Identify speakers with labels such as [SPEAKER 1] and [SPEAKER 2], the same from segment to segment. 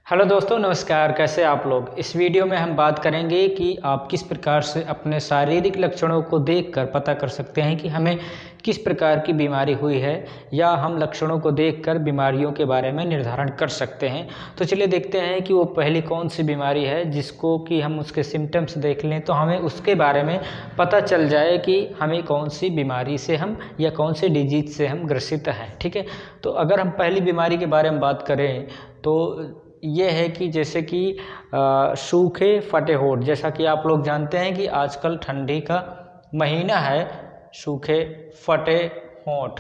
[SPEAKER 1] Hello दोस्तों, नमस्कार। कैसे आप लोग। इस वीडियो में हम बात करेंगे कि आप किस प्रकार से अपने शारीरिक लक्षणों को देखकर पता कर सकते हैं कि हमें किस प्रकार की बीमारी हुई है, या हम लक्षणों को देखकर बीमारियों के बारे में निर्धारण कर सकते हैं। तो चलिए देखते हैं कि वो पहली कौन सी बीमारी है जिसको कि हम उसके सिम्टम्स देख लें तो हमें उसके बारे में पता चल जाए कि हमें कौन सी बीमारी से हम या कौन से डिजीज से हम ग्रसित हैं। ठीक है, तो अगर हम पहली बीमारी के बारे में बात करें तो ये है कि जैसे कि सूखे फटे होंठ। जैसा कि आप लोग जानते हैं कि आजकल ठंडी का महीना है, सूखे फटे होंठ,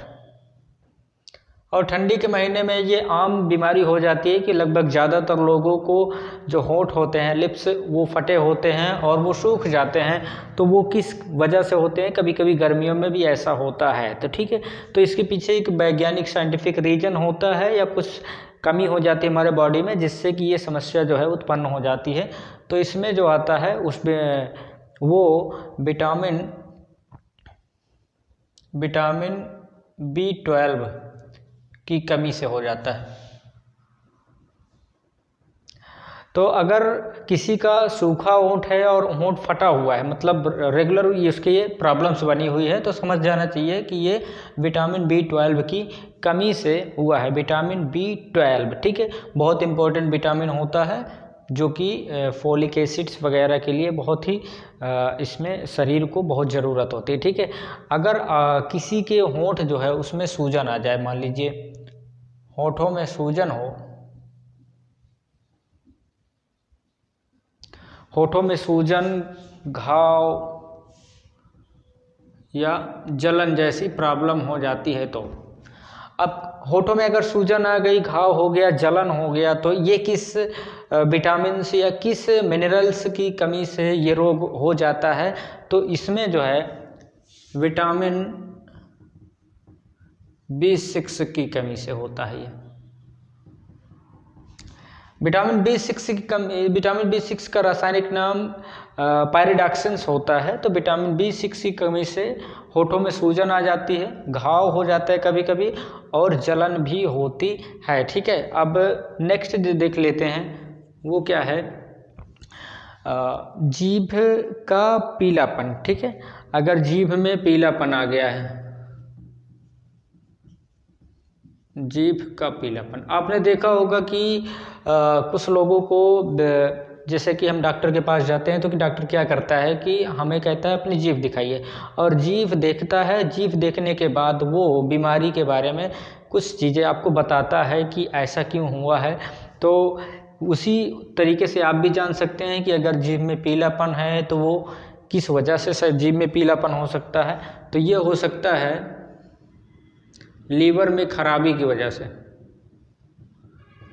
[SPEAKER 1] और ठंडी के महीने में ये आम बीमारी हो जाती है कि लगभग ज़्यादातर लोगों को जो होंठ होते हैं, लिप्स, वो फटे होते हैं और वो सूख जाते हैं। तो वो किस वजह से होते हैं, कभी कभी गर्मियों में भी ऐसा होता है। तो ठीक है, तो इसके पीछे एक वैज्ञानिक साइंटिफिक रीजन होता है या कुछ कमी हो जाती है हमारे बॉडी में, जिससे कि ये समस्या जो है उत्पन्न हो जाती है। तो इसमें जो आता है उसमें वो विटामिन B12 की कमी से हो जाता है। तो अगर किसी का सूखा होंठ है और होंठ फटा हुआ है, मतलब रेगुलर उसके ये प्रॉब्लम्स बनी हुई है, तो समझ जाना चाहिए कि ये विटामिन B12 की कमी से हुआ है। विटामिन B12, ठीक है, बहुत इंपॉर्टेंट विटामिन होता है जो कि फोलिक एसिड्स वगैरह के लिए बहुत ही इसमें शरीर को बहुत ज़रूरत होती है। ठीक है, अगर किसी के होंठ जो है उसमें सूजन आ जाए, मान लीजिए होंठों में सूजन हो, होठों में सूजन, घाव या जलन जैसी प्रॉब्लम हो जाती है, तो अब होठों में अगर सूजन आ गई, घाव हो गया, जलन हो गया, तो ये किस विटामिन या किस मिनरल्स की कमी से ये रोग हो जाता है। तो इसमें जो है विटामिन B6 की कमी से होता है। ये विटामिन B6 का रासायनिक नाम पायरिडॉक्सिन्स होता है। तो विटामिन B6 की कमी से होठों में सूजन आ जाती है, घाव हो जाता है कभी कभी, और जलन भी होती है। ठीक है, अब नेक्स्ट देख लेते हैं, वो क्या है, जीभ का पीलापन। ठीक है, अगर जीभ में पीलापन आ गया है, जीभ का पीलापन, आपने देखा होगा कि कुछ लोगों को जैसे कि हम डॉक्टर के पास जाते हैं तो कि डॉक्टर क्या करता है कि हमें कहता है अपनी जीभ दिखाइए, और जीभ देखता है। जीभ देखने के बाद वो बीमारी के बारे में कुछ चीज़ें आपको बताता है कि ऐसा क्यों हुआ है। तो उसी तरीके से आप भी जान सकते हैं कि अगर जीभ में पीलापन है तो वो किस वजह से जीभ में पीलापन हो सकता है। तो ये हो सकता है लीवर में खराबी की वजह से।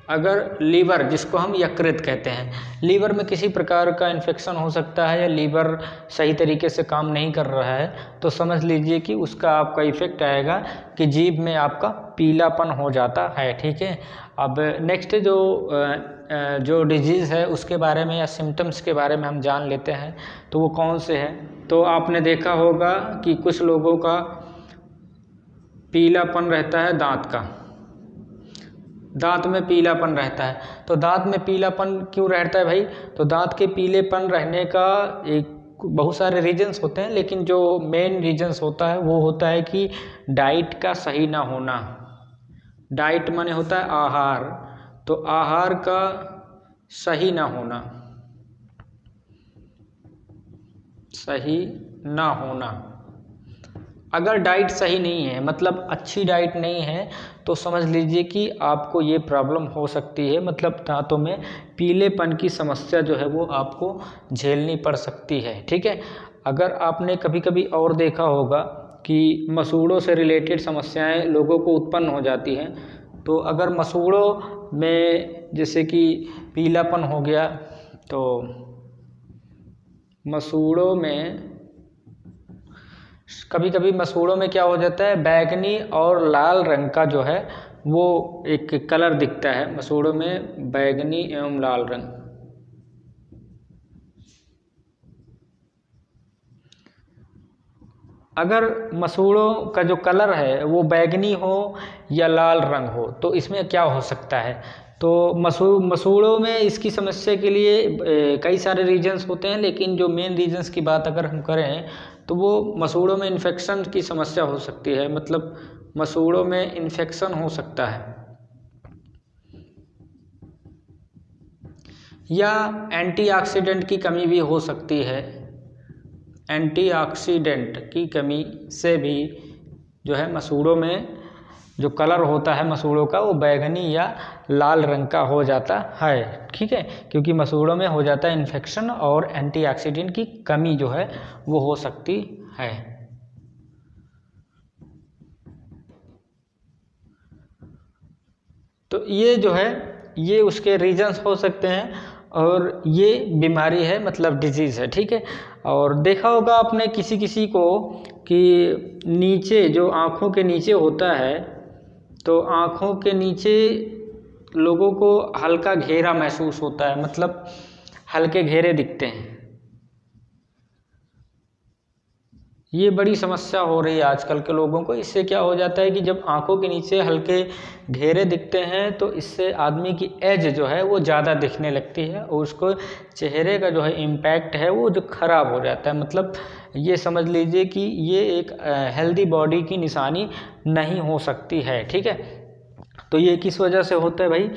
[SPEAKER 1] अगर लीवर, जिसको हम यकृत कहते हैं, लीवर में किसी प्रकार का इन्फेक्शन हो सकता है या लीवर सही तरीके से काम नहीं कर रहा है, तो समझ लीजिए कि उसका आपका इफेक्ट आएगा कि जीभ में आपका पीलापन हो जाता है। ठीक है, अब नेक्स्ट जो डिजीज़ है उसके बारे में या सिम्टम्स के बारे में हम जान लेते हैं, तो वो कौन से हैं। तो आपने देखा होगा कि कुछ लोगों का पीलापन रहता है दांत का, दांत में पीलापन रहता है। तो दांत में पीलापन क्यों रहता है भाई, तो दांत के पीलेपन रहने का एक बहुत सारे रीजंस होते हैं, लेकिन जो मेन रीजंस होता है वो होता है कि डाइट का सही ना होना। डाइट माने होता है आहार, तो आहार का सही ना होना, सही ना होना। अगर डाइट सही नहीं है, मतलब अच्छी डाइट नहीं है, तो समझ लीजिए कि आपको ये प्रॉब्लम हो सकती है, मतलब दांतों में पीलेपन की समस्या जो है वो आपको झेलनी पड़ सकती है। ठीक है, अगर आपने कभी कभी और देखा होगा कि मसूड़ों से रिलेटेड समस्याएं लोगों को उत्पन्न हो जाती हैं, तो अगर मसूड़ों में जैसे कि पीलापन हो गया, तो मसूड़ों में कभी कभी मसूड़ों में क्या हो जाता है, बैगनी और लाल रंग का जो है वो एक कलर दिखता है मसूड़ों में, बैगनी एवं लाल रंग। अगर मसूड़ों का जो कलर है वो बैगनी हो या लाल रंग हो, तो इसमें क्या हो सकता है तो मसूड़ों में इसकी समस्या के लिए कई सारे रीजन्स होते हैं, लेकिन जो मेन रीजन्स की बात अगर हम करें तो वो मसूड़ों में इन्फेक्शन की समस्या हो सकती है, मतलब मसूड़ों में इन्फेक्शन हो सकता है, या एंटीऑक्सीडेंट की कमी भी हो सकती है। एंटीऑक्सीडेंट की कमी से भी जो है मसूड़ों में जो कलर होता है मसूड़ों का वो बैंगनी या लाल रंग का हो जाता है, ठीक है, क्योंकि मसूड़ों में हो जाता है इन्फेक्शन और एंटीऑक्सीडेंट की कमी जो है वो हो सकती है। तो ये जो है ये उसके रीजन्स हो सकते हैं और ये बीमारी है, मतलब डिजीज़ है, ठीक है। और देखा होगा आपने किसी किसी को कि नीचे जो आँखों के नीचे होता है, तो आँखों के नीचे लोगों को हल्का घेरा महसूस होता है, मतलब हल्के घेरे दिखते हैं। ये बड़ी समस्या हो रही है आजकल के लोगों को। इससे क्या हो जाता है कि जब आंखों के नीचे हल्के घेरे दिखते हैं तो इससे आदमी की एज जो है वो ज़्यादा दिखने लगती है और उसको चेहरे का जो है इम्पैक्ट है वो जो ख़राब हो जाता है। मतलब ये समझ लीजिए कि ये एक हेल्दी बॉडी की निशानी नहीं हो सकती है, ठीक है। तो ये किस वजह से होता है भाई?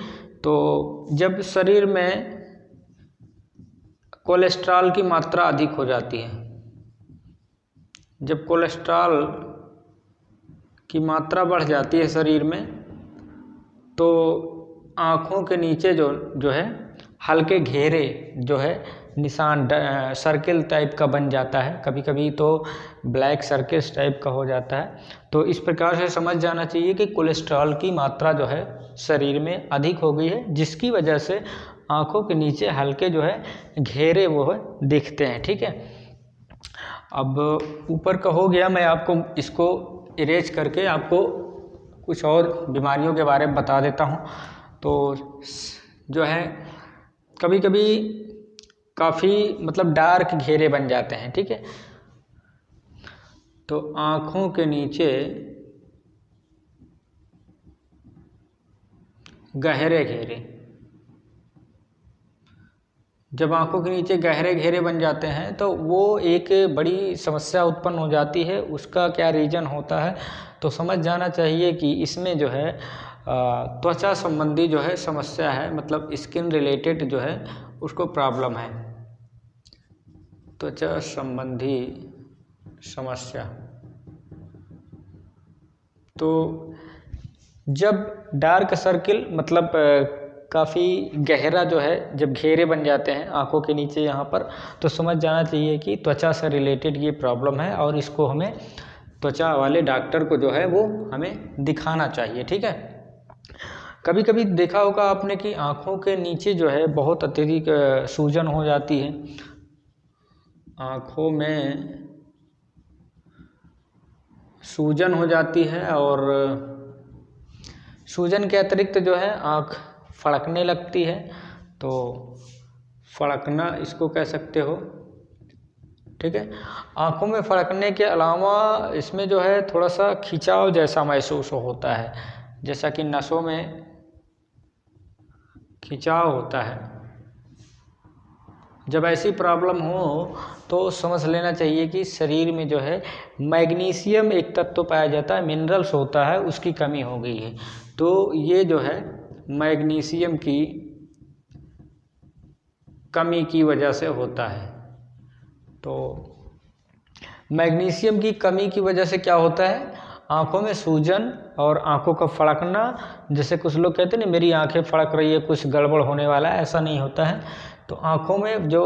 [SPEAKER 1] तो जब शरीर में कोलेस्ट्रॉल की मात्रा अधिक हो जाती है, जब कोलेस्ट्रॉल की मात्रा बढ़ जाती है शरीर में तो आँखों के नीचे जो है हल्के घेरे जो है निशान सर्किल टाइप का बन जाता है, कभी कभी तो ब्लैक सर्किल्स टाइप का हो जाता है। तो इस प्रकार से समझ जाना चाहिए कि कोलेस्ट्रॉल की मात्रा जो है शरीर में अधिक हो गई है, जिसकी वजह से आँखों के नीचे हल्के जो है घेरे वो दिखते हैं, ठीक है। अब ऊपर का हो गया, मैं आपको इसको इरेज करके आपको कुछ और बीमारियों के बारे में बता देता हूँ। तो जो है कभी कभी काफ़ी मतलब डार्क घेरे बन जाते हैं, ठीक है। तो आँखों के नीचे गहरे घेरे, जब आंखों के नीचे गहरे घेरे बन जाते हैं तो वो एक बड़ी समस्या उत्पन्न हो जाती है। उसका क्या रीज़न होता है तो समझ जाना चाहिए कि इसमें जो है त्वचा संबंधी जो है समस्या है, मतलब स्किन रिलेटेड जो है उसको प्रॉब्लम है, त्वचा संबंधी समस्या। तो जब डार्क सर्किल मतलब काफ़ी गहरा जो है जब घेरे बन जाते हैं आँखों के नीचे यहाँ पर, तो समझ जाना चाहिए कि त्वचा से रिलेटेड ये प्रॉब्लम है और इसको हमें त्वचा वाले डॉक्टर को जो है वो हमें दिखाना चाहिए, ठीक है। कभी कभी देखा होगा आपने कि आँखों के नीचे जो है बहुत अत्यधिक सूजन हो जाती है, आँखों में सूजन हो जाती है और सूजन के अतिरिक्त जो है आँख फड़कने लगती है। तो फड़कना इसको कह सकते हो, ठीक है। आँखों में फड़कने के अलावा इसमें जो है थोड़ा सा खिंचाव जैसा महसूस होता है, जैसा कि नसों में खिंचाव होता है। जब ऐसी प्रॉब्लम हो तो समझ लेना चाहिए कि शरीर में जो है मैग्नीशियम एक तत्व पाया जाता है, मिनरल्स होता है, उसकी कमी हो गई है। तो ये जो है मैग्नीशियम की कमी की वजह से होता है। तो मैग्नीशियम की कमी की वजह से क्या होता है, आँखों में सूजन और आँखों का फड़कना। जैसे कुछ लोग कहते हैं ना मेरी आँखें फड़क रही है, कुछ गड़बड़ होने वाला है, ऐसा नहीं होता है। तो आँखों में जो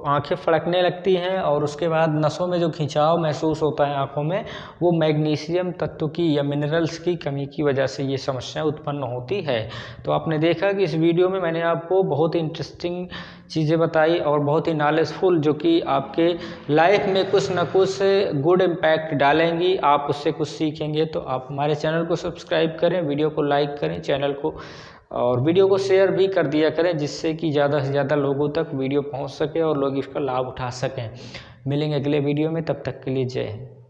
[SPEAKER 1] आँखें फड़कने लगती हैं और उसके बाद नसों में जो खिंचाव महसूस होता है आँखों में, वो मैग्नीशियम तत्व की या मिनरल्स की कमी की वजह से ये समस्या उत्पन्न होती है। तो आपने देखा कि इस वीडियो में मैंने आपको बहुत ही इंटरेस्टिंग चीज़ें बताई और बहुत ही नॉलेजफुल, जो कि आपके लाइफ में कुछ ना कुछ गुड इम्पैक्ट डालेंगी, आप उससे कुछ सीखेंगे। तो आप हमारे चैनल को सब्सक्राइब करें, वीडियो को लाइक करें, चैनल को और वीडियो को शेयर भी कर दिया करें, जिससे कि ज़्यादा से ज़्यादा लोगों तक वीडियो पहुंच सके और लोग इसका लाभ उठा सकें। मिलेंगे अगले वीडियो में, तब तक के लिए जय हिंद।